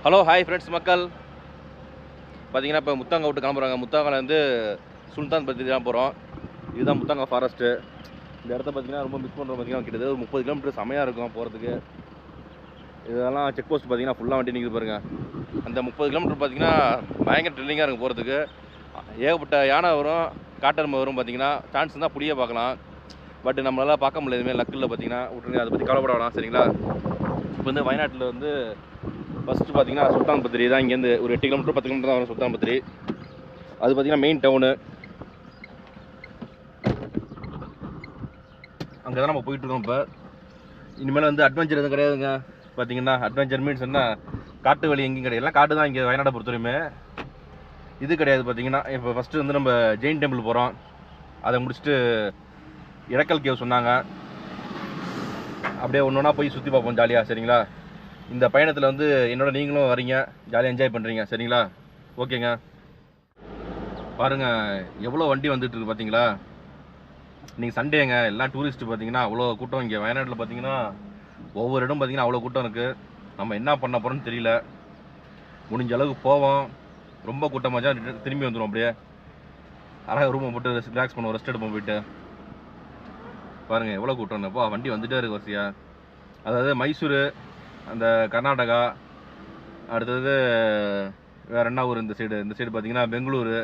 Hello hi friends மக்கள் பார்த்தீங்கன்னா இப்போ முத்தாங்க விட்டு கிளம்புறாங்க. முத்தாங்கிலேருந்து சுல்தான் பத்தி தான் போகிறோம். இதுதான் முத்தாங்க ஃபாரஸ்ட்டு. இந்த இடத்த பார்த்தீங்கன்னா ரொம்ப மிஸ் பண்ணுறோம். பார்த்தீங்கன்னா கிட்டத்தட்ட ஒரு 30 கிலோமீட்டர் செமையாக இருக்கும் போகிறதுக்கு. இதெல்லாம் செக் போஸ்ட் பார்த்தீங்கன்னா ஃபுல்லாக வண்டி நிற்குது பாருங்கள். அந்த 30 கிலோமீட்டர் பார்த்தீங்கன்னா பயங்கர ட்ரில்லிங்காக இருக்கும் போகிறதுக்கு. ஏகப்பட்ட யானை வரும், காட்டெருமை வரும். பார்த்தீங்கன்னா சான்ஸ் இருந்தால் புளியே பார்க்கலாம். பட் நம்மளால் பார்க்க முடியல எதுவுமே லக்கில். பார்த்தீங்கன்னா விட்டுருங்க, அதை பற்றி கவலைப்பட வேணாம் சரிங்களா. இப்போ வந்து வயநாட்டில் வந்து ஃபஸ்ட்டு பார்த்தீங்கன்னா சுல்தான் பத்திரி தான். இங்கேருந்து ஒரு 8 கிலோமீட்டர் 10 கிலோமீட்டர் தான் வரும் சுல்தான் பத்திரி. அது பார்த்தீங்கன்னா மெயின் டவுனு. அங்கே தான் நம்ம போயிட்டுருக்கோம். இப்போ இனிமேல் வந்து அட்வென்ச்சர் எதுவும் கிடையாதுங்க. பார்த்தீங்கன்னா அட்வென்ச்சர் மீன்ஸ் என்ன, காட்டு வழி எங்கேயும் கிடையாது, எல்லாம் காட்டு தான் இங்கே வயநாட்டை பொறுத்தவரையுமே. இது கிடையாது. பார்த்தீங்கன்னா இப்போ ஃபஸ்ட்டு வந்து நம்ம ஜெயின் டெம்பிள் போகிறோம். அதை முடிச்சுட்டு இடக்கல் கேவ் சொன்னாங்க. அப்படியே ஒன்று ஒன்றா போய் சுற்றி பார்ப்போம் ஜாலியாக சரிங்களா. இந்த பயணத்தில் வந்து என்னோட நீங்களும் வரீங்க, ஜாலியாக என்ஜாய் பண்ணுறீங்க சரிங்களா. ஓகேங்க. பாருங்கள் எவ்வளோ வண்டி வந்துட்டுருக்கு பார்த்தீங்களா. நீங்கள் சண்டேங்க, எல்லாம் டூரிஸ்ட்டு. பார்த்தீங்கன்னா அவ்வளோ கூட்டம் இங்கே வயநாட்டில். பார்த்தீங்கன்னா ஒவ்வொரு இடம் பார்த்தீங்கன்னா அவ்வளோ கூட்டம் இருக்குது. நம்ம என்ன பண்ண போகிறோன்னு தெரியல. முடிஞ்ச அளவுக்கு போவோம். ரொம்ப கூட்டமாக திரும்பி வந்துடும். அப்படியே அழகாக ரூமை போட்டு ரிலாக்ஸ் பண்ணுவோம், ரெஸ்ட் எடுப்போம் போயிட்டு. பாருங்கள் எவ்வளோ கூட்டம். இப்போ வண்டி வந்துகிட்டே இருக்கு வரிசையாக. அதாவது மைசூர், அந்த கர்நாடகா, அடுத்தது வேறு என்ன ஊர், இந்த சைடு பார்த்தீங்கன்னா பெங்களூரு.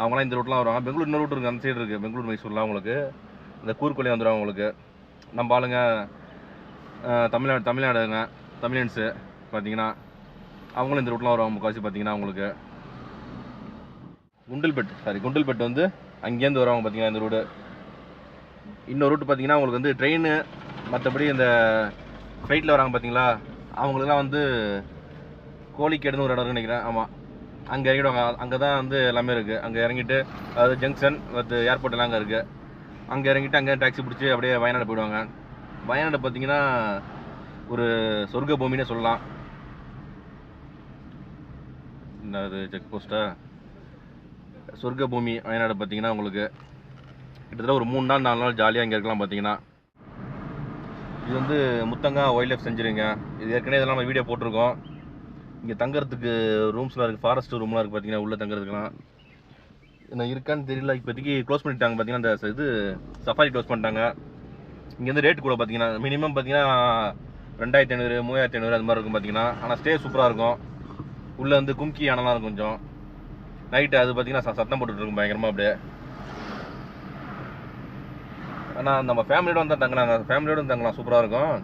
அவங்களாம் இந்த ரூட்லாம் வருவாங்க. பெங்களூர் இன்னொரு ரூட் இருக்குது, அந்த சைடு இருக்குது. பெங்களூர் மைசூர்லாம் அவங்களுக்கு இந்த கூர்க்கொல்லி வந்துடுவாங்க அவங்களுக்கு. நம்ம ஆளுங்க தமிழ்நாடுங்க, தமிழியன்ஸு பார்த்தீங்கன்னா அவங்களும் இந்த ரூட்லாம் வருவாங்க முக்கால்வாசி. பார்த்தீங்கன்னா அவங்களுக்கு குண்டல்பேட் வந்து அங்கேருந்து வருவாங்க பார்த்தீங்கன்னா இந்த ரூடு. இன்னொரு ரூட்டு பார்த்தீங்கன்னா உங்களுக்கு வந்து ட்ரெயின், மற்றபடி இந்த ஃப்ளைட்டில் வராங்க பார்த்தீங்களா, அவங்களுக்குலாம் வந்து கோழிக்கேடுன்னு ஒரு இடம் இருக்குன்னு நினைக்கிறேன். ஆமாம், அங்கே இறங்கிடுவாங்க. அங்கே தான் வந்து எல்லாமே இருக்குது. அங்கே இறங்கிட்டு அதாவது ஜங்ஷன் மற்ற ஏர்போர்ட் எல்லாம் அங்கே இருக்குது. அங்கே இறங்கிட்டு அங்கே டாக்ஸி பிடிச்சி அப்படியே வயநாடு போயிடுவாங்க. வயநாடு பார்த்தீங்கன்னா ஒரு சொர்க்க பூமின்னு சொல்லலாம். என்னது செக் போஸ்ட்டா, சொர்க்க பூமி வயநாடு. பார்த்தீங்கன்னா உங்களுக்கு கிட்டத்தட்ட ஒரு 3 நாள் 4 நாள் ஜாலியாக இங்கே இருக்கலாம். பார்த்தீங்கன்னா இது வந்து முத்தங்கா வைல்ட் லைஃப் செஞ்சுருங்க. இது ஏற்கனவே இதெல்லாம் நம்ம வீடியோ போட்டிருக்கோம். இங்கே தங்குறதுக்கு ரூம்ஸ்லாம் இருக்குது, ஃபாரஸ்ட் ரூம்லாம் இருக்குது. பார்த்தீங்கன்னா உள்ளே தங்குறதுக்குலாம் என்ன இருக்கான்னு தெரியல. இப்போதைக்கு க்ளோஸ் பண்ணிட்டாங்க. பார்த்தீங்கன்னா இந்த இது சஃபாரி க்ளோஸ் பண்ணிட்டாங்க. இங்கேருந்து ரேட் கூட பார்த்தீங்கன்னா மினிமம் பார்த்தீங்கன்னா 2500 3500 அது மாதிரி இருக்கும் பார்த்தீங்கன்னா. ஆனால் ஸ்டே சூப்பராக இருக்கும். உள்ளே வந்து கும்கி யானெல்லாம் இருக்கும் கொஞ்சம். நைட்டு அது பார்த்தீங்கன்னா சத்தம் போட்டுட்டு இருக்கும் பயங்கரமாக அப்படியே. ஆனால் நம்ம ஃபேமிலியோட வந்து தங்கினாங்க, ஃபேமிலியோட தங்கலாம், சூப்பராக இருக்கும்.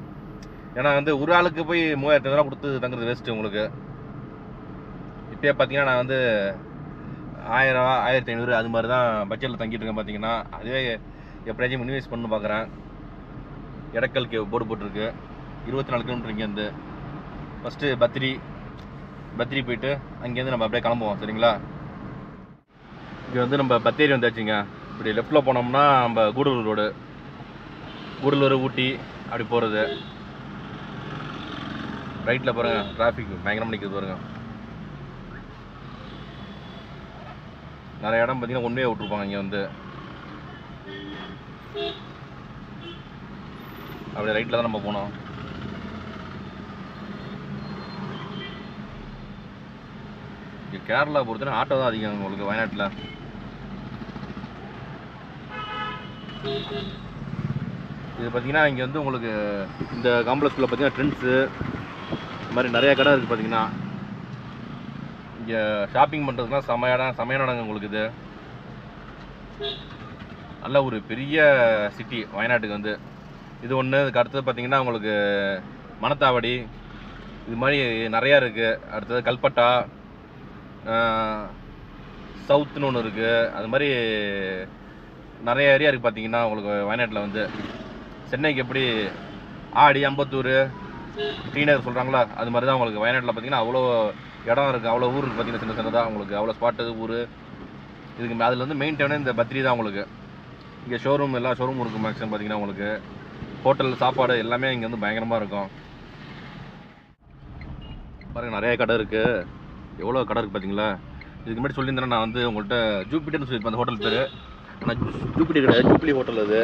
ஏன்னா வந்து ஒரு ஆளுக்கு போய் 3500 கொடுத்து தங்குறது வேஸ்ட்டு உங்களுக்கு. இப்போயே பார்த்தீங்கன்னா நான் வந்து 1000 1500 அது மாதிரி தான் பட்ஜெட்டில் தங்கிட்டு இருக்கேன். பார்த்தீங்கன்னா அதுவே எப்படியாச்சும் மினிமைஸ் பண்ணு பார்க்குறேன். இடக்கல் கேவ் போர்டு போட்டிருக்கு. 24 கிலோமீட்டர் இங்கேருந்து. ஃபஸ்ட்டு பத்திரி போயிட்டு அங்கேருந்து நம்ம அப்படியே கிளம்புவோம் சரிங்களா. இங்கே வந்து நம்ம பத்தேரி வந்தாச்சுங்க. இப்படி லெஃப்டில் போனோம்னா நம்ம கூடலூர் ஊட்டி அப்படி போகிறது. ரைட்டில் பாருங்கள் டிராஃபிக் பயங்கரமாக நிற்குது பாருங்கள். நிறைய இடம் பார்த்தீங்கன்னா ஒன்வே விட்ருப்பாங்க. இங்கே வந்து அப்படியே ரைட்டில் தான் நம்ம போனோம். இங்கே கேரளா பொறுத்தவரை ஆட்டோ தான் அதிகம் உங்களுக்கு வயநாட்டில். இது பார்த்தீங்கன்னா இங்கே வந்து உங்களுக்கு இந்த காம்ப்ளெக்ஸில் பார்த்தீங்கன்னா ட்ரெண்ட்ஸு இந்த மாதிரி நிறையா கடை இருக்குது. பார்த்தீங்கன்னா இங்கே ஷாப்பிங் பண்ணுறதுக்குலாம் செமையான இடங்க உங்களுக்கு. இது நல்ல ஒரு பெரிய சிட்டி வயநாட்டுக்கு வந்து. இது ஒன்று. இதுக்கு அடுத்தது பார்த்தீங்கன்னா உங்களுக்கு மணத்தாவடி இது மாதிரி நிறையா இருக்குது. அடுத்தது கல்பட்டா, சவுத்துன்னு ஒன்று இருக்குது. அது மாதிரி நிறைய ஏரியா இருக்குது. பார்த்தீங்கன்னா உங்களுக்கு வயநாட்டில் வந்து சென்னைக்கு எப்படி ஆடி, அம்பத்தூர், டீநகர் சொல்கிறாங்களா, அது மாதிரி தான் உங்களுக்கு வயநாட்டில் பார்த்தீங்கன்னா அவ்வளோ இடம் இருக்குது, அவ்வளோ ஊர் இருக்குது. பார்த்தீங்கன்னா சின்னதாக உங்களுக்கு அவ்வளோ ஸ்பாட்டு ஊர் இதுக்கு. அதில் வந்து மெயின் டவுனே இந்த பத்திரி தான் உங்களுக்கு. இங்கே ஷோரூம், எல்லா ஷோரூமும் இருக்குது மேக்ஸிமம். பார்த்தீங்கன்னா உங்களுக்கு ஹோட்டல் சாப்பாடு எல்லாமே இங்கே வந்து பயங்கரமாக இருக்கும். பாருங்கள் நிறைய கடை இருக்குது, எவ்வளோ கடை இருக்குது பார்த்தீங்களா. இதுக்கு முன்னாடி சொல்லியிருந்தேன் நான் வந்து உங்கள்கிட்ட ஜூபிட்டர்னு சொல்லியிருப்பேன் அந்த ஹோட்டல் பேர். ஆனால் ஜூபிட்டர் கிடையாது, ஜூப்ளி ஹோட்டல். அது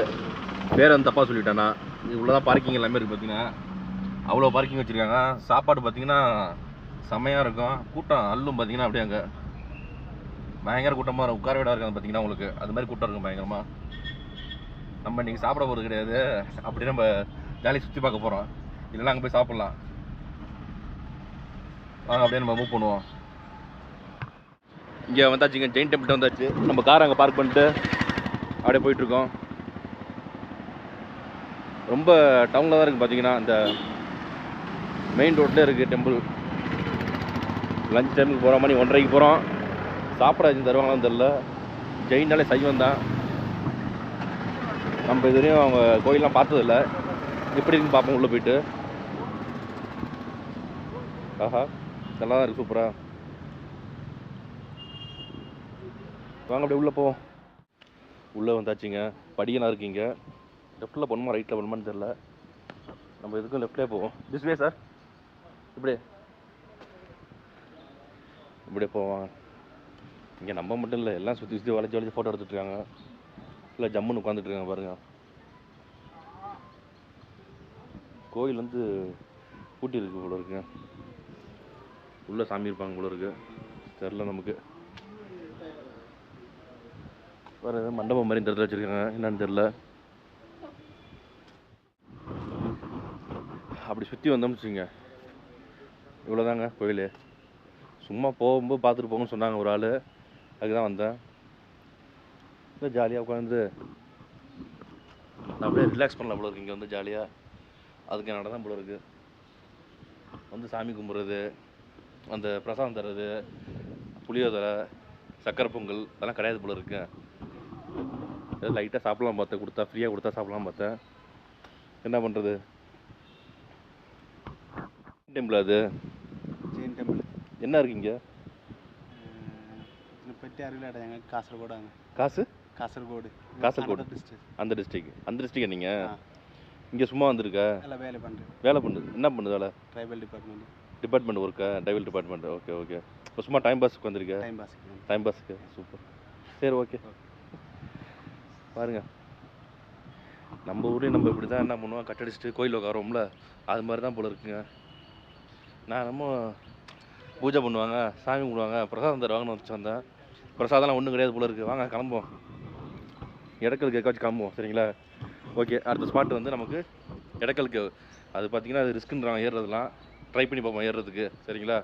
பேர் வந்து தப்பாக சொல்லிட்டேன்னா. இது உள்ளதான் பார்க்கிங் எல்லாமே இருக்குது. பார்த்தீங்கன்னா அவ்வளோ பார்க்கிங் வச்சுருக்காங்க. சாப்பாடு பார்த்தீங்கன்னா செம்மையாக இருக்கும். கூட்டம் அள்ளும் பார்த்தீங்கன்னா அப்படியே அங்கே பயங்கர கூட்டமாக இருக்கும். உட்கார விடா இருக்காது பார்த்தீங்கன்னா உங்களுக்கு அது மாதிரி கூட்டம் இருக்கும் பயங்கரமாக. நம்ம இன்றைக்கி சாப்பிட போகிறது கிடையாது, அப்படி நம்ம ஜாலியாக சுற்றி பார்க்க போகிறோம். இல்லைன்னா அங்கே போய் சாப்பிட்லாம். வாங்க அப்படியே நம்ம மூவ் பண்ணுவோம். இங்கே வந்தாச்சுங்க, ஜெயின் டெம்பிள் வந்தாச்சு. நம்ம காரை அங்கே பார்க் பண்ணிட்டு அப்படியே போயிட்டுருக்கோம். ரொம்ப டவுனில் தான் இருக்குது பார்த்தீங்கன்னா, அந்த மெயின் ரோட்லேயே இருக்குது டெம்பிள். லஞ்ச் டைமுக்கு போகிற மணி 1:30க்கு போகிறோம். சாப்பிட வச்சு தருவாங்களான்னு தெரில. ஜெயின்னாலே சைவம் தான். நம்ம இதுவரையும் அவங்க கோயிலெலாம் பார்த்ததில்ல. எப்படி இருக்குன்னு பார்ப்போம் உள்ளே போயிட்டு. ஆஹா நல்லா தான் இருக்குது, சூப்பராக. வாங்க அப்படியே உள்ளே போவோம். உள்ளே வந்தாச்சுங்க. படியெல்லாம் இருக்குங்க. லெஃப்ட்டில் போகணுமா ரைட்டில் போகணுமான்னு தெரில. நம்ம எதுக்கும் லெஃப்ட்லேயே போவோம். This way sir. இப்படியே போவாங்க. இங்கே நம்ம மட்டும் இல்லை, எல்லாம் சுற்றி சுற்றி வளைச்சி ஃபோட்டோ எடுத்துகிட்ருக்காங்க. இல்லை ஜம்முன்னு உட்காந்துட்ருக்காங்க பாருங்கள். கோயில் வந்து பூட்டி இருக்கு போல இருக்குங்க. உள்ளே சாமி இருப்பாங்க போல இருக்கு, தெரில நமக்கு. வேறு எதாவது மண்டபம் மாதிரி இந்த இடத்துல வச்சுருக்காங்க, என்னன்னு தெரில. அப்படி சுற்றி வந்தோம்னு வச்சுங்க, இவ்வளோதாங்க கோயில். சும்மா போகும்போது பார்த்துட்டு போங்கன்னு சொன்னாங்க ஒரு ஆள், அதுக்கு தான் வந்தேன். இல்லை ஜாலியாக உட்காந்து அப்படியே ரிலாக்ஸ் பண்ணலாம் போல இருக்கு. இங்கே வந்து ஜாலியாக அதுக்கு நடதான் போல இருக்குது. வந்து சாமி கும்பிட்றது, அந்த பிரசாதம் தர்றது, புளியோதரை, சக்கரை பொங்கல் அதெல்லாம் கிடையாது போல இருக்கு. ஏதோ லைட்டாக சாப்பிட்லாம் பார்த்தேன், கொடுத்தா ஃப்ரீயாக கொடுத்தா சாப்பிட்லாம் பார்த்தேன். என்ன பண்ணுறது. டெம்பிள் அது ஜெயின் டெம்பிள் என்ன இருக்குங்க? பற்றி அருகில் காசர்கோடு. காசர்கோடு அந்த டிஸ்ட்ரிக்ட் நீங்கள் இங்கே சும்மா வந்திருக்க? இல்லை வேலை பண்ணுறது. என்ன பண்ணுது வேலை? ட்ரைபல் டிபார்ட்மெண்ட் ஒர்க்கா? Tribal department. ஓகே. இப்போ சும்மா டைம் பாஸ்க்கு வந்திருக்கேன். டைம் பாஸ்க்கு சூப்பர். சரி ஓகே. பாருங்க, நம்ம ஊர்லேயும் நம்ம இப்படி தான் என்ன பண்ணுவோம், கட்டடிச்சிட்டு கோயில் உட்காரோம்ல, அது மாதிரி தான் போல இருக்குங்க. நான் நம்ம பூஜை பண்ணுவாங்க, சாமி கும்பிடுவாங்க, பிரசாதம் தருவாங்கன்னு வச்சு வந்தேன். பிரசாதம்லாம் ஒன்றும் கிடையாது போல இருக்குது. வாங்க கிளம்புவோம், எடக்கல் கேட்க வச்சு கிளம்புவோம். சரிங்களா? ஓகே. அடுத்த ஸ்பாட் வந்து நமக்கு எடக்கல் கேவ். அது பார்த்தீங்கன்னா அது ரிஸ்க்குன்றாங்க ஏறுறதுலாம். ட்ரை பண்ணி பார்ப்போம் ஏறுறதுக்கு. சரிங்களா?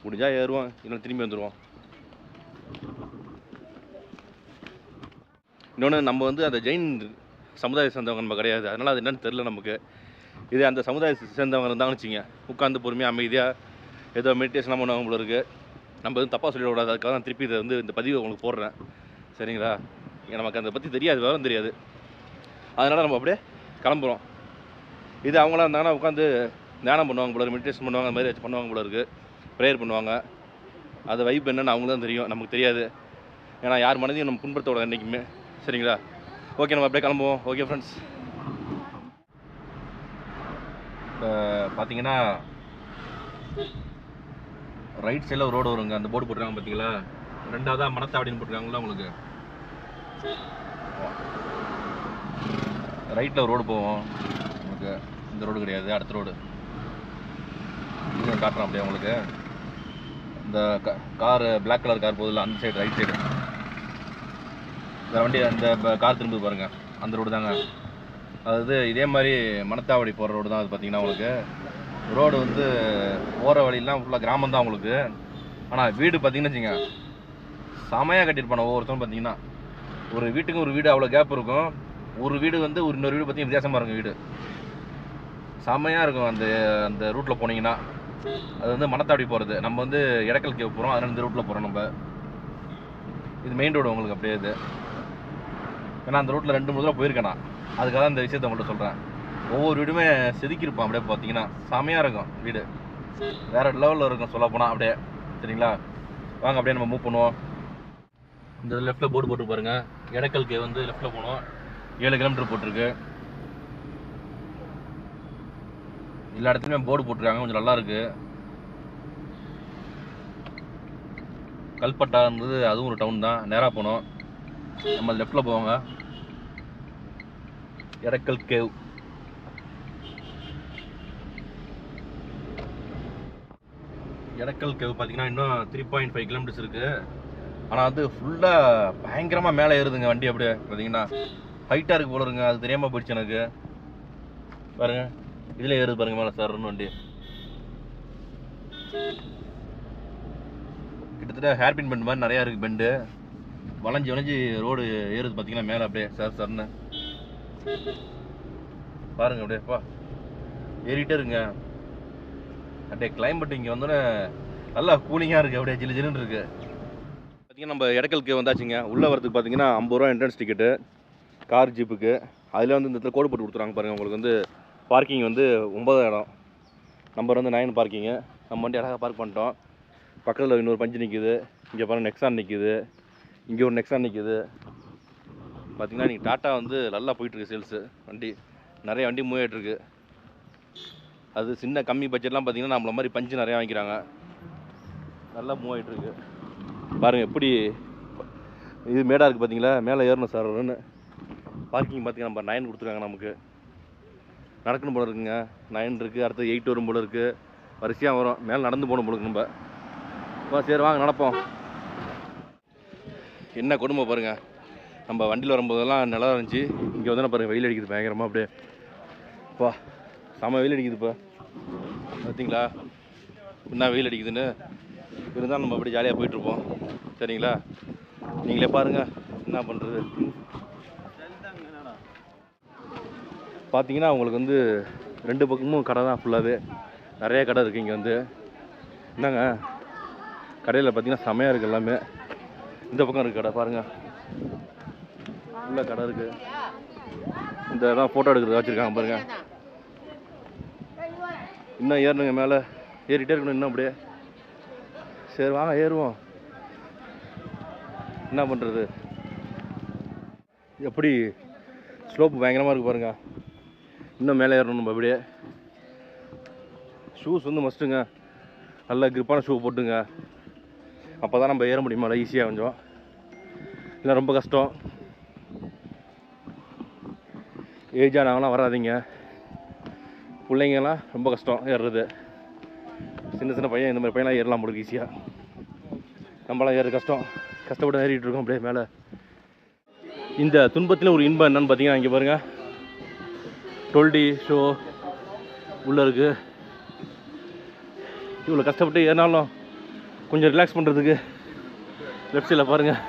முடிஞ்சால் ஏறுவோம், இன்னும் திரும்பி வந்துடுவோம். இன்னொன்று, நம்ம வந்து அந்த ஜெயின் சமுதாயத்தை சேர்ந்தவங்க நம்ம கிடையாது, அதனால் அது என்னென்னு தெரில நமக்கு. இதே அந்த சமுதாயத்தை சேர்ந்தவங்க இருந்தாங்கன்னு வச்சுங்க, உட்காந்து பொறுமையாக அமைதியாக ஏதோ மெடிடேஷன்லாம் பண்ணுவாங்க போல இருக்குது. நம்ம எதுவும் தப்பாக சொல்லிடக்கூடாது, அதுக்காக நான் திருப்பி இதை வந்து இந்த பதிவை உங்களுக்கு போடுறேன். சரிங்களா? நமக்கு அதை பற்றி தெரியாது, விவரம் தெரியாது, அதனால் நம்ம அப்படியே கிளம்புறோம். இது அவங்களாம் இருந்தாங்கன்னா உட்காந்து தியானம் பண்ணுவாங்க போல, மெடிடேஷன் பண்ணுவாங்க, அந்த மாதிரி வச்சு பண்ணுவாங்க போல இருக்குது, ப்ரேயர் பண்ணுவாங்க. அது வைப் என்னென்னு அவங்களுக்கு தான் தெரியும், நமக்கு தெரியாது. ஏன்னா யார் மனதையும் நம்ம புண்படுத்தக்கூடாது என்றைக்குமே. சரிங்களா? ஓகே, நம்ம அப்படியே கிளம்புவோம். ஓகே ஃப்ரெண்ட்ஸ், இப்போ பார்த்தீங்கன்னா ரைட் சைடில் ஒரு ரோடு வருங்க. அந்த போர்டு போட்டுருக்காங்க பார்த்தீங்களா? ரெண்டாவதாக மணத்தாவடின்னு போட்டுருக்காங்களா உங்களுக்கு. ரைட்டில் ஒரு ரோடு போவோம் உங்களுக்கு. இந்த ரோடு கிடையாது, அடுத்த ரோடு இது காட்டுறோம் அப்படியே உங்களுக்கு. இந்த காரு பிளாக் கலர் கார் போகுதில்ல, அந்த சைடு ரைட் சைடு இந்த வண்டி, அந்த கார் திரும்பி பாருங்க, அந்த ரோடு தாங்க. அதாவது இதே மாதிரி மணத்தாவடி போகிற ரோடு தான் அது. பார்த்தீங்கன்னா உங்களுக்கு ரோடு வந்து போகிற வழியெல்லாம் ஃபுல்லாக கிராமம் தான் உங்களுக்கு. ஆனால் வீடு பார்த்தீங்கன்னு வச்சுங்க, செமையாக கட்டியிருப்பானோ ஒவ்வொருத்தரும். பார்த்தீங்கன்னா ஒரு வீட்டுக்கு ஒரு வீடு அவ்வளோ கேப் இருக்கும். ஒரு வீடு வந்து ஒரு இன்னொரு வீடு பார்த்தீங்கன்னா வித்தியாசமாக இருக்கும். வீடு செமையாக இருக்கும் அந்த அந்த ரூட்டில் போனீங்கன்னா. அது வந்து மணத்தாவடி போகிறது. நம்ம வந்து எடக்கல் கேவ் போகிறோம், அதனால் இந்த ரூட்டில் போகிறோம் நம்ம. இது மெயின் ரோடு உங்களுக்கு அப்படியே இது. ஏன்னா அந்த ரூட்டில் 2-3 தடவை போயிருக்கேன் நான், அதுக்காக இந்த விஷயத்தை உங்கள்கிட்ட சொல்கிறேன். ஒவ்வொரு வீடுமே செதுக்கியிருப்பான் அப்படியே. பார்த்தீங்கன்னா செமையாக இருக்கும் வீடு, வேறு லெவலில் இருக்கும் சொல்ல போனால் அப்படியே. சரிங்களா? வாங்க அப்படியே நம்ம மூவ் பண்ணுவோம். இந்த லெஃப்ட்டில் போர்டு போட்டு பாருங்கள், எடக்கல் கேவ் வந்து லெஃப்ட்டில் போனோம். 7 கிலோமீட்டர் போட்டிருக்கு. எல்லா இடத்துலையுமே போர்டு போட்டிருக்காங்க, கொஞ்சம் நல்லா இருக்கு. கல்பட்டா இருந்தது, அதுவும் ஒரு டவுன் தான். நேராக போனோம், நம்ம லெஃப்டில் போவாங்க. எடக்கல் கேவ். எடக்கல் கேவ் பார்த்தீங்கன்னா இன்னும் 3.5 கிலோமீட்டர்ஸ் இருக்குது. ஆனால் வந்து ஃபுல்லாக பயங்கரமாக மேலே ஏறுதுங்க வண்டி. அப்படியே பார்த்தீங்கன்னா ஹைட்டாக இருக்குது போல இருங்க. அது தெரியாமல் போயிடுச்சு எனக்கு. பாருங்க இதில் ஏறுது பாருங்க மேலே சார்னு வண்டி. கிட்டத்தட்ட ஹேர்பின் பெண்ட் மாதிரி நிறையா இருக்குது பெண்டு. வளைஞ்சி வளைஞ்சி ரோடு ஏறுது பார்த்தீங்கன்னா மேலே அப்படியே சர்ன்னு பாருங்க. அப்படியேப்பா ஏறிட்டே இருங்க. அப்படியே கிளைமேட் இங்கே வந்தோடனே நல்லா கூலிங்காக இருக்குது. அப்படியே ஜில்லு ஜில்லுன்னு இருக்குது. பார்த்தீங்கன்னா நம்ம எடக்கலுக்கு வந்தாச்சுங்க. உள்ளே வரதுக்கு பார்த்தீங்கன்னா 50 ரூபா என்ட்ரன்ஸ் டிக்கெட்டு கார் ஜீப்புக்கு. அதில் வந்து இந்த இடத்துல கோடு போட்டு கொடுத்துருவாங்க பாருங்கள். உங்களுக்கு வந்து பார்க்கிங் வந்து 9 இடம், நம்பர் வந்து 9 பார்க்கிங்கு. நம்ம வண்டி அழகாக பார்க் பண்ணிட்டோம். பக்கத்தில் இன்னொரு பஞ்சு நிற்கிது. இங்கே பாருங்கள் நெக்ஸான் நிற்கிது. இங்கே ஒரு நெக்ஸான் நிற்கிது. பார்த்தீங்கன்னா நீங்கள் டாட்டா வந்து நல்லா போயிட்டுருக்கு சேல்ஸு. வண்டி நிறைய வண்டி மூவ் ஆகிட்டுருக்கு. அது சின்ன கம்மி பட்ஜெட்லாம் பார்த்தீங்கன்னா நம்மள மாதிரி பஞ்சு நிறையா வாங்கிக்கிறாங்க. நல்லா மூவ் ஆகிட்டுருக்கு. பாருங்கள் எப்படி இது மேடாக இருக்குது பார்த்தீங்களா. மேலே ஏறணும் சார்னு. பார்க்கிங் பார்த்தீங்கன்னா நம்பர் 9 கொடுத்துருக்காங்க. நமக்கு நடக்கணும் போல இருக்குங்க. 9 இருக்குது. அடுத்து 8 வரும் போல இருக்குது. வரிசையாக வரும். மேலே நடந்து போகணும் போல இருக்கு. நம்ம சரி வாங்க நடப்போம். என்ன கொடுமை பாருங்கள். நம்ம வண்டியில் வரும்போதெல்லாம் நல்லா இருந்துச்சு. இங்கே வந்து பாருங்கள் வெயில் அடிக்குது பயங்கரமாக. அப்படியே பா செம வெயில் அடிக்குதுப்பா. பார்த்தீங்களா என்ன வெயில் அடிக்குதுன்னு. இருந்தாலும் நம்ம அப்படி ஜாலியாக போயிட்டுருப்போம். சரிங்களா, நீங்களே பாருங்கள் என்ன பண்ணுறது. பார்த்தீங்கன்னா உங்களுக்கு வந்து 2 பக்கமும் கடை தான். ஃபுல்லாகவே நிறைய கடை இருக்குது இங்கே வந்து. என்னங்க கடையில் பார்த்தீங்கன்னா செமையாக இருக்குது எல்லாமே. இந்த பக்கம் இருக்குது கடை பாருங்கள். ஃபுல்லாக கடை இருக்குது. இந்த இடம் ஃபோட்டோ எடுக்கிறது வச்சுருக்காங்க பாருங்கள். இன்னும் ஏறணுங்க. மேலே ஏறிட்டே இருக்கணும் இன்னும். அப்படியே சரி வாங்க ஏறுவோம். என்ன பண்ணுறது. எப்படி ஸ்லோப்பு பயங்கரமாக இருக்குது பாருங்கள். இன்னும் மேலே ஏறணும் நம்ம. அப்படியே ஷூஸ் வந்து மஸ்ட்டுங்க. நல்ல கிரிப்பான ஷூ போட்டுங்க. அப்போ தான் நம்ம ஏற முடியுமா ஈஸியாக. கொஞ்சம் இல்லை ரொம்ப கஷ்டம். ஏஜாக நாங்களாம் வராதிங்க. பிள்ளைங்கலாம் ரொம்ப கஷ்டம் ஏறுறது. சின்ன சின்ன பையன் இந்த மாதிரி பையன்லாம் ஏறலாம் போடுது ஈஸியாக. நம்மளாம் ஏற கஷ்டம். கஷ்டப்பட்டு ஏறிட்டு இருக்கோம் அப்படியே மேலே. இந்த துன்பத்தில் ஒரு இன்பம் என்னன்னு பார்த்தீங்கன்னா இங்கே பாருங்கள் 12D ஷோ உள்ளே இருக்குது. இவ்வளோ கஷ்டப்பட்டு ஏறினாலும் கொஞ்சம் ரிலாக்ஸ் பண்ணுறதுக்கு லெஃப்ட் சைடில் பாருங்கள்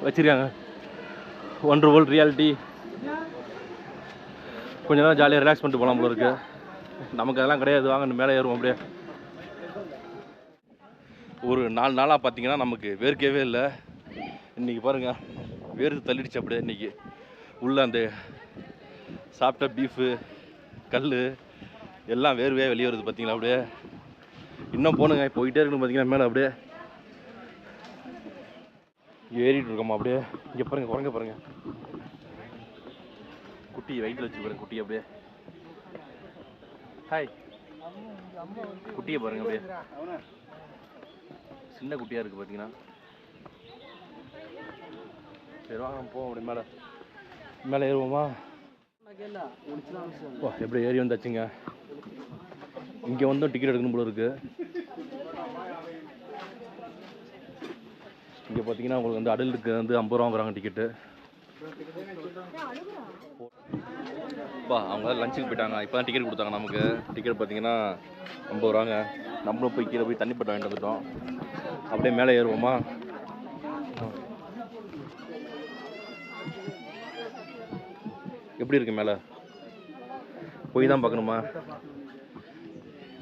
வச்சுருக்காங்க ஒண்டர் வேர்ல்ட் ரியாலிட்டி. கொஞ்சம் நேரம் ஜாலியாக ரிலாக்ஸ் பண்ணிட்டு போகலாம் போல இருக்குது. நமக்கு அதெல்லாம் கிடையாது. வாங்க மேலே ஏறுவோம். அப்படியே ஒரு 4 நாளாக பார்த்தீங்கன்னா நமக்கு வேர்க்கவே இல்லை. இன்றைக்கி பாருங்கள் வேர்த்து தள்ளிடுச்சு. அப்படியே இன்றைக்கி உள்ளே அந்த சாப்பிட்ட பீஃபு கல் எல்லாம் வேர்வே வெளியே வருது பார்த்தீங்களா. அப்படியே இன்னும் போகணுங்க. போயிட்டே இருக்கணும் பார்த்தீங்கன்னா மேலே. அப்படியே ஏறிட்டு இருக்கோமா. அப்படியே இங்கே பாருங்கள் குரங்க பாருங்கள். குட்டி வயிற்றில் வச்சு பாருங்க. குட்டி அப்படியே ஹாய் குட்டியை பாருங்க. அப்படியே சின்ன குட்டியாக இருக்குது பார்த்தீங்கன்னா. சரி வாங்க போவோம். அப்படி மேலே மேலே ஏறுவோமா. எப்படி ஏறி வந்தாச்சுங்க. இங்கே வந்து டிக்கெட் எடுக்கணும் போல இருக்குது. இங்கே பார்த்தீங்கன்னா உங்களுக்கு வந்து அடலுக்கு வந்து 50 ரூபா வாங்குறாங்க டிக்கெட்டு. அவங்க லஞ்சுக்கு போயிட்டாங்க. இப்போ தான் டிக்கெட் கொடுத்தாங்க நமக்கு. டிக்கெட் பார்த்தீங்கன்னா 50 ரூபாங்க. நம்மளும் போய் கீழே போய் தண்ணி பட்ட வாங்கிட்டு வந்துட்டோம். அப்படியே மேலே ஏறுவோமா. எப்படி இருக்கு மேலே போய் தான் பார்க்கணுமா.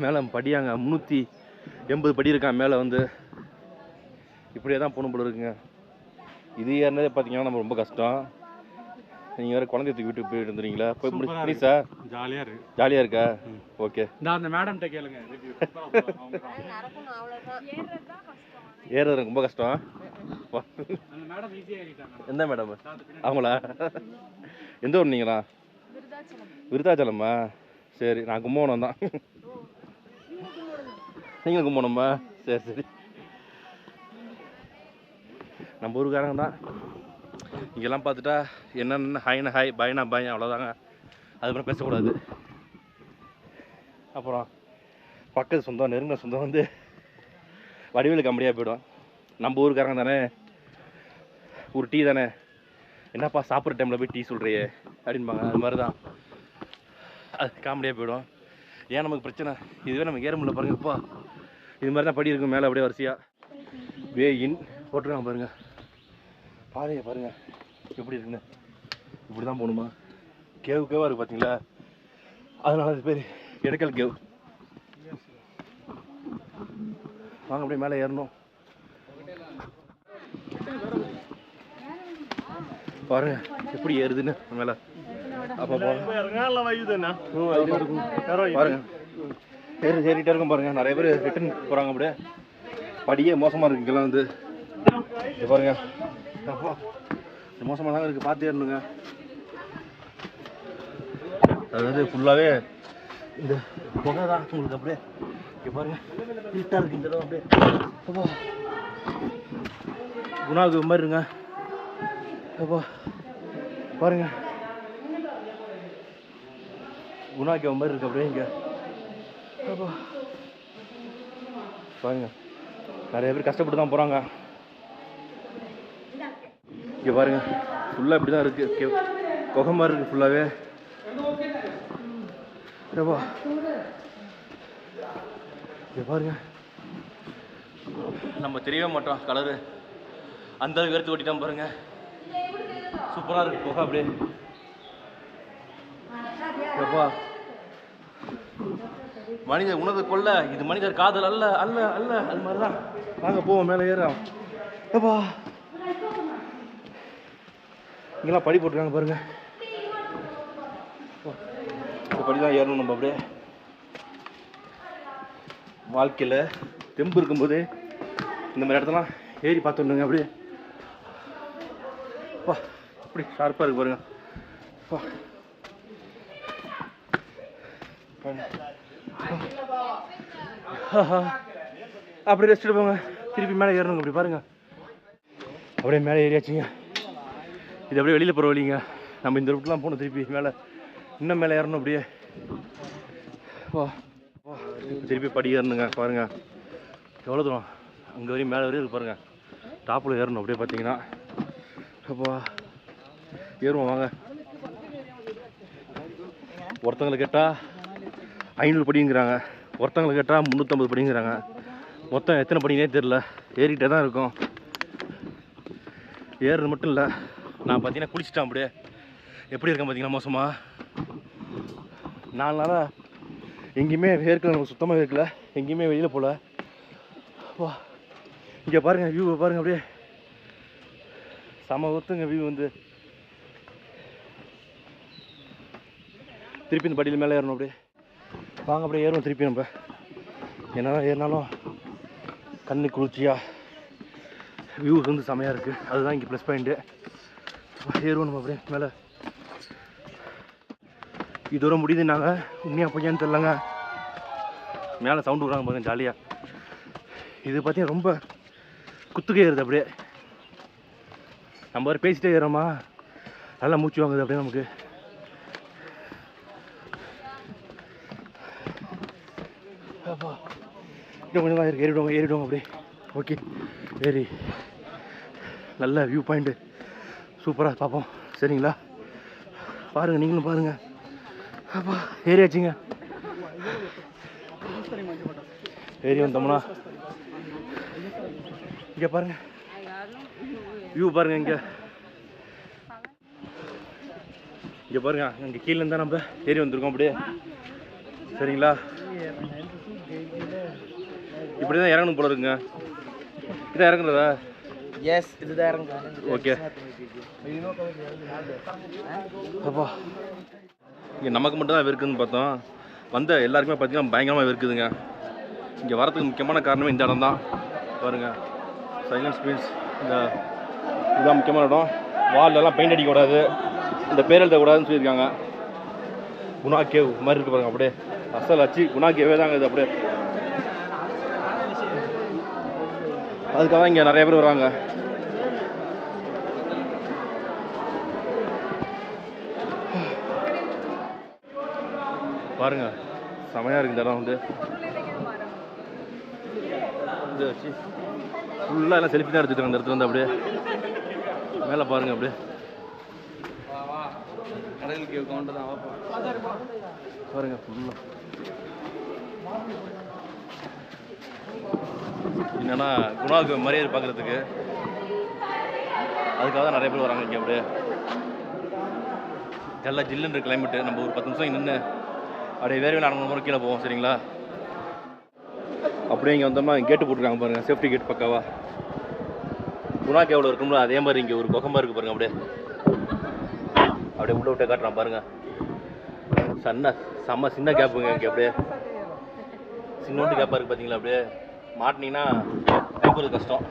மேலே படியாங்க 380 படி இருக்கான் மேலே வந்து. இப்படியே தான் போகணும் போல இருக்குங்க. இது ஏறினதே பார்த்தீங்கன்னா நம்ம ரொம்ப கஷ்டம். நீங்கள் வேறு குழந்தைய தூக்கி வீட்டுக்கு போயிட்டு வந்துடுறீங்களா. போய் முடிச்சு சார் ஜாலியாக இருக்கா. ஓகே அந்த மேடம்கிட்ட கேளுங்க. ஏறுறது ரொம்ப கஷ்டம். எந்த மேடம் அவங்களா எந்த ஊர் நீங்களா. விருத்தாச்சலம்மா. சரி நான் கும்பகோணம் தான். நீங்கள் கும்பகோணம்மா. சரி சரி நம்ம ஊருக்காரங்க தான். இங்கெல்லாம் பார்த்துட்டா என்னென்ன ஹாய்னா ஹாய் பாய்னா பாய் அவ்வளோதாங்க. அதுக்கப்புறம் பேசக்கூடாது. அப்புறம் பக்கத்து சொந்தம் நெருங்கின சொந்தம் வந்து வடிவேலு காமெடியாக போயிடும். நம்ம ஊருக்காரங்க தானே, ஒரு டீ தானே, என்னப்பா சாப்பிட்ற டைமில் போய் டீ சொல்கிறியே அப்படின்பாங்க. அது மாதிரி தான் அது காமெடியாக போயிடும். ஏன் நமக்கு பிரச்சனை, இதுவே நம்ம ஏற முடியல பாருங்கப்பா. இது மாதிரி தான் படி இருக்கும் மேலே அப்படியே வரிசையாக வே இன் போட்டுருக்காங்க பாருங்கள். பாதையை பாருங்கள் எப்படி இருக்குங்க. இப்படி தான் போகணுமா? கேவ் கேவாக இருக்குது பார்த்தீங்களா, அதனால அது பேர் எடக்கல் கேவ். வாங்க அப்படியே மேலே ஏறணும். பாருங்க எப்படி ஏறுதுன்னு மேலே. அப்போ பாருங்க ஏறிட்டே இருக்கும் பாருங்க. நிறைய பேர் ரிட்டர்ன் போகிறாங்க. அப்படியே படியே மோசமாக இருக்கு இங்கெல்லாம் வந்து. பாருங்க அப்பா மோசமாக தாங்க இருக்குது, பார்த்து ஏறணுங்க. அது வந்து ஃபுல்லாகவே இந்த புகை தான் உங்களுக்கு. அப்படியே இங்கே பாருங்க ஹீட்டாக இருக்குது இந்த இடம். அப்படியே அப்பா குணாவுக்கு மாதிரி இருங்க. அப்பா பாருங்க குணாக்கு மாதிரி இருக்கு அப்படியே இங்கே. அப்பா பாருங்க நிறைய பேர் கஷ்டப்பட்டு தான் போகிறாங்க. இங்கே பாருங்க ஃபுல்லாக இப்படி தான் இருக்குது, புகை மாதிரி இருக்குது ஃபுல்லாகவே. ஏப்பா இங்கே பாருங்க நம்ம தெரியவே மாட்டோம் கலரு, அந்த அளவுக்கு எடுத்து ஓட்டிட்டோம் பாருங்க. சூப்பராக இருக்கு புகை அப்படியே. ஏப்பா மனிதர் உணவு கொள்ள, இது மனிதர் காதல் அல்ல அல்ல அல்ல, அது மாதிரி தான். வாங்க போவோம் மேலே ஏறோம். ஏப்பா இங்கெல்லாம் படி போட்டுருக்காங்க பாருங்க. இந்த படி தான் ஏறணும் நம்ம. அப்படியே வாழ்க்கையில் தெம்பு இருக்கும்போது இந்த மாதிரி இடத்தெல்லாம் ஏறி பார்த்துடுங்க. அப்படியே அப்பா அப்படி ஷார்ப்பாக இருக்கு பாருங்க. அப்படி ரெஸ்ட் எடுப்போங்க, திருப்பி மேலே ஏறணுங்க. அப்படி பாருங்க அப்படியே மேலே ஏறியாச்சுங்க. இது அப்படியே வெளியில் போகிற வழிங்க. நம்ம இந்த ரூட்லாம் போகணும், திருப்பி மேலே இன்னும் மேலே ஏறணும். அப்படியே வா திருப்பி படி ஏறணுங்க. பாருங்க எவ்வளோ தூரம் அங்கே வரையும் மேலே வரையும் இருக்கு பாருங்க. டாப்பில் ஏறணும் அப்படியே பார்த்தீங்கன்னா. அப்பா ஏறுவோம் வாங்க. ஒருத்தங்களை கேட்டால் 500 படிங்கிறாங்க, ஒருத்தங்களை கேட்டால் 350 படிங்கிறாங்க. மொத்தம் எத்தனை படினே தெரில, ஏறிக்கிட்டே தான் இருக்கும். ஏறுறது மட்டும் இல்லை, நான் பார்த்தீங்கன்னா குளிச்சிட்டேன். அப்படியே எப்படி இருக்கேன் பார்த்தீங்கன்னா மோசமாக. 4 நாளாக எங்கேயுமே வேர்க்கல, நமக்கு சுத்தமாக வேர்க்கல, எங்கேயுமே வெளியில் போகல. வா இங்கே பாருங்கள் வியூவை பாருங்கள். அப்படியே செம ஒத்துங்க வியூ வந்து. திருப்பி இந்த படியில் மேலே ஏறணும். அப்படியே வாங்க அப்படியே ஏறுவோம் திருப்பி. நம்ம என்னதான் ஏறினாலும் கண்ணு குளிர்ச்சியாக வியூஸ் வந்து செமையாக இருக்குது, அதுதான் இங்கே ப்ளஸ் பாயிண்ட்டு. ஏறுவோம் நம்ம அப்படியே மேலே. இதோட முடியுதுன்னாங்க, உண்மையாக பொய்யான்னு தெரிலங்க. மேலே சவுண்டு விடுறாங்க பாருங்க ஜாலியாக. இது பார்த்தீங்கன்னா ரொம்ப குத்துக்கே ஏறுது. அப்படியே நம்ம வேறு பேசிட்டே ஏறோமா, நல்லா மூச்சு வாங்குது அப்படியே நமக்கு. அப்பா இன்னும் கொஞ்சம் தான் இருக்குது, ஏறிடுவாங்க அப்படியே. ஓகே ஏறி நல்ல வியூ பாயிண்ட்டு சூப்பராக பார்ப்போம் சரிங்களா. பாருங்கள் நீங்களும் பாருங்கள். அப்பா ஏறியாச்சுங்க. ஏறி வந்தோம்னா இங்கே பாருங்கள் வியூ பாருங்கள். இங்கே பாருங்கள், இங்கே கீழே இருந்தால் நம்ம ஏறி வந்திருக்கோம் அப்படியே சரிங்களா. இப்படி தான் இறங்கணும் போல இருக்குங்க. இதான் இறங்குறதா? எஸ் இதுதான் இறங்குறேன். ஓகே அப்பா இங்கே நமக்கு மட்டும் தான் வெறுக்குதுன்னு பார்த்தோம், வந்த எல்லாருக்குமே பார்த்தீங்கன்னா பயங்கரமாக வெறுக்குதுங்க. இங்கே வரதுக்கு முக்கியமான காரணமே இந்த இடம் தான் பாருங்கள். சைலன்ஸ் மீன்ஸ் இந்த இதுதான் முக்கியமான இடம். வால்லெல்லாம் பெயிண்ட் அடிக்கக்கூடாது, இந்த பேர் எழுதக்கூடாதுன்னு சொல்லியிருக்காங்க. குணா கேவ் மாதிரி இருக்கு பாருங்க. அப்படியே அசல் அச்சு குணா கேவே தாங்க இது. அப்படியே அதுக்காக இங்கே நிறைய பேர் வராங்க. பாருங்க செமையாக இருக்குது இந்த இடம் வந்து. வந்து வச்சு ஃபுல்லாக எல்லாம் செல்ஃபி தான் எடுத்துக்கிட்டு அந்த இடத்துல வந்து அப்படியே மேலே பாருங்கள் அப்படியே கடலுக்கு கவுண்டர் தான் பாருங்க ஃபுல்லாக. என்னன்னா குணாவுக்கு மரியாதை பார்க்குறதுக்கு அதுக்காக தான் நிறைய பேர் வராங்க இங்கே. அப்படியே நல்லா ஜில்லுன்ற கிளைமேட்டு. நம்ம ஒரு 10 நிமிஷம் நின்று அப்படியே வேறு நடந்து கீழே போவோம் சரிங்களா. அப்படியே இங்கே வந்தோம்னா கேட்டு போட்டுருக்காங்க பாருங்கள், சேஃப்டி கேட் பக்காவா. குணாக்கு எவ்வளோ இருக்கும்ல அதே மாதிரி இங்கே ஒரு கொக்கமாக இருக்குது பாருங்கள். அப்படியே உள்ள விட்ட காட்டுறான் பாருங்கள். செம்ம சின்ன கேப்புங்க இங்கே. அப்படியே சின்னோண்டு கேப்பாக இருக்குது பார்த்தீங்களா. அப்படியே மாட்டினீங்கன்னா கைப்பறது கஷ்டம்.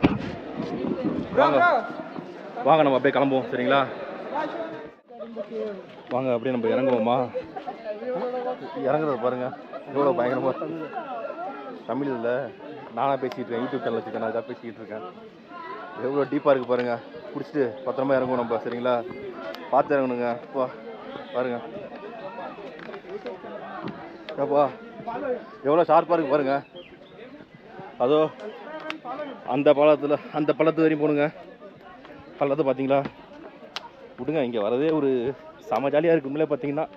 வாங்க நம்ம அப்படியே கிளம்புவோம் சரிங்களா. வாங்க அப்படியே நம்ம இறங்குவோமா. இறங்குறது பாருங்க எவ்வளோ பயங்கரமாக. தமிழ் இல்லை, நானாக பேசிகிட்டு இருக்கேன், யூடியூப் சேனல் வச்சுருக்கேன், நான் இதாக பேசிக்கிட்டு இருக்கேன். எவ்வளோ டீப்பாக இருக்குது பாருங்கள். பிடிச்சிட்டு பத்திரமா இறங்குவோம் நம்ம சரிங்களா. பார்த்து இறங்கணுங்க. அப்பா பாருங்க அப்பா எவ்வளோ ஷார்ப்பாக இருக்குது பாருங்க. அதோ அந்த பள்ளத்து வரையும் போகணுங்க. பள்ளத்தை பார்த்தீங்களா. விடுங்க இங்கே வரதே ஒரு செம ஜாலியாக இருக்குங்களே. பார்த்தீங்கன்னா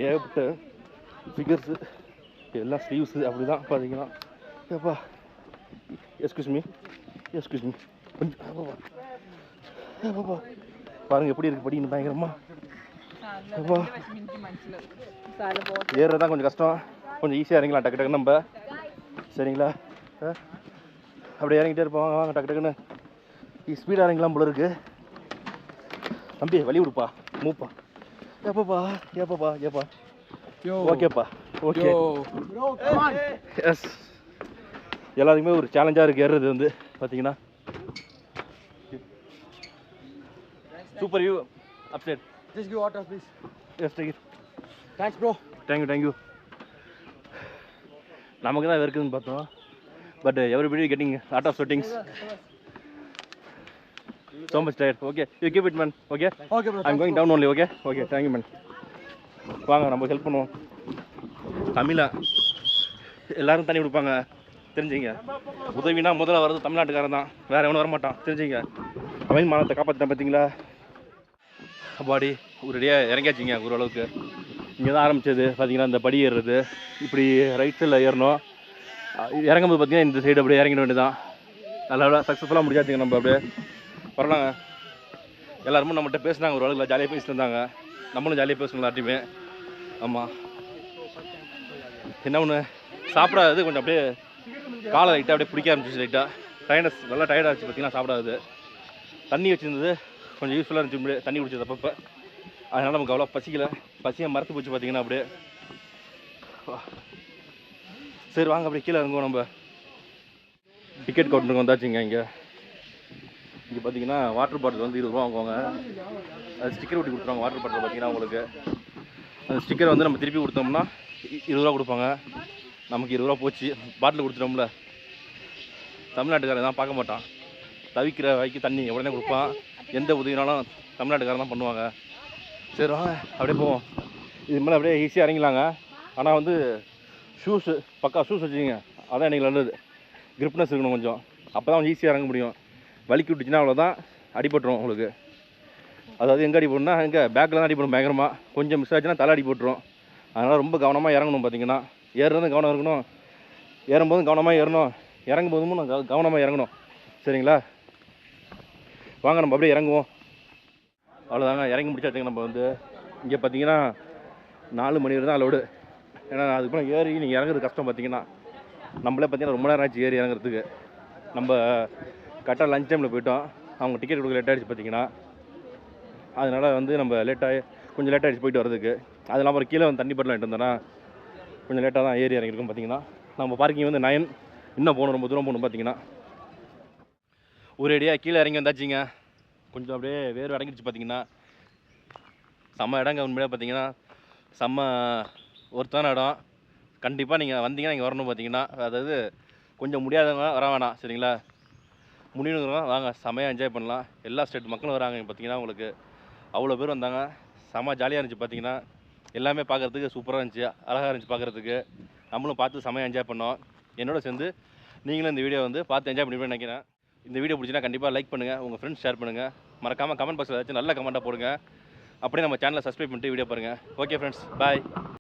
ஏகப்பட்ட ஃபிகர்ஸு எல்லாம் ஸ்லீவ்ஸு அப்படி தான் பார்த்தீங்கன்னா. ஏப்பா எஸ்கியூஸ் மீ கொஞ்சம் ஏப்பாப்பா பாருங்கள் எப்படி இருக்குது படிக்கணும் பயங்கரமா. ஏப்பா ஏறுறது தான் கொஞ்சம் கஷ்டம், கொஞ்சம் ஈஸியாக இறங்கலாம் டக்கு டக்குன்னு நம்ம சரிங்களா. அப்படியே இறங்கிட்டே இருப்போம். வாங்க டக்கு டக்குன்னு ஸ்பீடாக இறங்கலாம் போல இருக்கு. தம்பி வழி விடுப்பா, மூப்பா. ஏப்பாப்பா ஓகேப்பா ஓகே. எஸ் எல்லாத்துக்குமே ஒரு சேலஞ்சாக இருக்குது ஏறுறது வந்து பார்த்தீங்கன்னா. Super view upside. Just give water please. Yes, take it. Thanks bro. Thank you. நமக்கு தான் இருக்குதுன்னு பார்த்தோம், but everybody getting lot of sweatings. So much tired. Okay, you keep it man. Okay bro. I'm going down only. Okay, thank you man. வாங்க நம்ம help பண்ணுவோம். தமிழா எல்லாரும் தண்ணி கொடுப்பாங்க தெரிஞ்சுங்க. உதவினா முதல்ல வர்றது தமிழ்நாட்டுக்காரன் தான், வேற எவனும் வரமாட்டான் தெரிஞ்சுங்க. அவன் மானத்தை காப்பாற்றிட்டான் பார்த்தீங்களா. பாடி ஒரேடியாக இறங்கியாச்சிங்க ஓரளவுக்கு. இங்கே தான் ஆரம்பித்தது பார்த்தீங்கன்னா. இந்த படி ஏறுறது இப்படி ரைட் சைடில் ஏறணும். இறங்கும்போது பார்த்தீங்கன்னா இந்த சைடு அப்படியே இறங்கிட வேண்டியதான். நல்லா சக்ஸஸ்ஃபுல்லாக முடிஞ்சாச்சுங்க. நம்ம அப்படியே வரலாங்க. எல்லாருமே நம்மகிட்ட பேசுனாங்க, ஓரளவுக்கு ஜாலியாக பேசிட்டு இருந்தாங்க. நம்மளும் ஜாலியாக பேசணும் எல்லாத்தையுமே. ஆமாம் என்ன ஒன்று சாப்பிடாது கொஞ்சம் அப்படியே காலை லைட்டாக அப்படியே பிடிக்க ஆரம்பிச்சிச்சு. லைட்டாக டயர்னஸ் நல்லா டயர்டாக இருந்துச்சு பார்த்தீங்கன்னா. சாப்பிடாது தண்ணி வச்சுருந்தது கொஞ்சம் யூஸ்ஃபுல்லாக இருந்துச்சு. தண்ணி குடிச்சது அப்பப்போ, அதனால் நமக்கு அவ்வளோ பசியாக மறத்து போச்சு பார்த்தீங்கன்னா. அப்படியே சரி வாங்க அப்படியே கீழே இறங்குவோம். நம்ம டிக்கெட் கவுண்டருக்கு வந்தாச்சுங்க. இங்கே பார்த்தீங்கன்னா வாட்டர் பாட்டில் வந்து 20 ரூபா வாங்குவாங்க. அது ஸ்டிக்கர் ஒட்டி கொடுத்துருவாங்க வாட்டர் பாட்டில் பார்த்தீங்கன்னா. உங்களுக்கு அந்த ஸ்டிக்கரை வந்து நம்ம திருப்பி கொடுத்தோம்னா 20 ரூபா கொடுப்பாங்க. நமக்கு 20 ரூபா போச்சு. பாட்டில் கொடுத்துட்டோம்ல. தமிழ்நாட்டுக்காரன் தான் பார்க்க மாட்டான், தவிக்கிற வாய்க்கு தண்ணி உடனே கொடுப்பான். எந்த உதவினாலும் தமிழ்நாட்டுக்காரன் தான் பண்ணுவாங்க. சரி வாங்க அப்படியே போவோம். இது மேலே அப்படியே ஈஸியாக இறங்கிலாங்க. ஆனால் வந்து ஷூஸு பக்கா ஷூஸ் வச்சுக்கிங்க, அதான் எனக்கு நல்லது. கிரிப்னஸ் இருக்கணும் கொஞ்சம், அப்போ தான் கொஞ்சம் ஈஸியாக இறங்க முடியும். வலிக்கி விட்டுச்சுன்னா அவ்வளோதான், அடிபட்டுரும் உங்களுக்கு. அதாவது எங்கே அடிபடும்னா எங்கே பேக்கில் தான் அடிபடும் பயங்கரமாக. கொஞ்சம் மிஸ் ஆச்சுன்னா தலை அடிபட்டுரும். அதனால் ரொம்ப கவனமாக இறங்கணும். பார்த்தீங்கன்னா ஏறுறதும் கவனம் இருக்கணும், ஏறும்போதும் கவனமாக ஏறணும், இறங்கும் போதும் கவனமாக இறங்கணும் சரிங்களா. வாங்க நம்ம அப்படியே இறங்குவோம். அவ்வளோதாங்க இறங்கி முடிச்சாச்சுங்க. நம்ம வந்து இங்கே பார்த்தீங்கன்னா 4 மணி வரை தான் அலோடு. ஏன்னா அதுக்கப்புறம் ஏறி நீங்கள் இறங்குறது கஷ்டம். பார்த்தீங்கன்னா நம்மளே பார்த்தீங்கன்னா ரொம்ப நேரம் ஆச்சு ஏறி இறங்குறதுக்கு. நம்ம கரெக்டாக லஞ்ச் டைமில் போயிட்டோம், அவங்க டிக்கெட் கொடுக்க லேட் ஆகிடுச்சு பார்த்தீங்கன்னா. அதனால் வந்து நம்ம கொஞ்சம் லேட் ஆகிடுச்சு போயிட்டு வரதுக்கு. அது இல்லாமல் ஒரு கீழே வந்து தண்ணி பாட்டில் வாங்கிட்டு வந்தோன்னா கொஞ்சம் லேட்டாக தான் ஏறி இறங்கியிருக்கோம். பார்த்தீங்கன்னா நம்ம பார்க்கிங் வந்து 9 இன்னும் போகணும், ரொம்ப தூரம் போகணும். பார்த்தீங்கன்னா ஒரேடியாக கீழே இறங்கி வந்தாச்சுங்க. கொஞ்சம் அப்படியே வேறு இறங்கிடுச்சு. பார்த்தீங்கன்னா செம்ம இடங்க உண்மையாக. பார்த்தீங்கன்னா செம்ம ஒருத்தான இடம். கண்டிப்பாக நீங்கள் வந்தீங்கன்னா நீங்கள் வரணும். பார்த்தீங்கன்னா அதாவது கொஞ்சம் முடியாதவங்க வர வேணாம் சரிங்களா. முடியணுங்கிறவங்க வாங்க, செம்மையாக என்ஜாய் பண்ணலாம். எல்லா ஸ்டேட் மக்களும் வராங்க. பார்த்தீங்கன்னா உங்களுக்கு அவ்வளோ பேர் வந்தாங்க, செம்ம ஜாலியாக இருந்துச்சு. பார்த்தீங்கன்னா எல்லாமே பார்க்குறதுக்கு சூப்பராக இருந்துச்சு, அழகாக இருந்துச்சு பார்க்குறதுக்கு. நம்மளும் பார்த்து செம்மையாக என்ஜாய் பண்ணோம். என்னோட சேர்ந்து நீங்களும் இந்த வீடியோ வந்து பார்த்து என்ஜாய் பண்ணி நினைக்கிறேன். இந்த வீடியோ பிடிச்சினா கண்டிப்பாக லைக் பண்ணுங்கள், உங்கள் ஃப்ரெண்ட்ஸ் ஷேர் பண்ணுங்கள், மறக்காமல் கமெண்ட் பாக்ஸில் ஏதாச்சும் நல்ல கமெண்ட்டாக போடுங்க. அப்படியே நம்ம சேனலை சப்ஸ்கிரைப் பண்ணிட்டு வீடியோ பாருங்கள். ஓகே ஃப்ரெண்ட்ஸ், பாய்.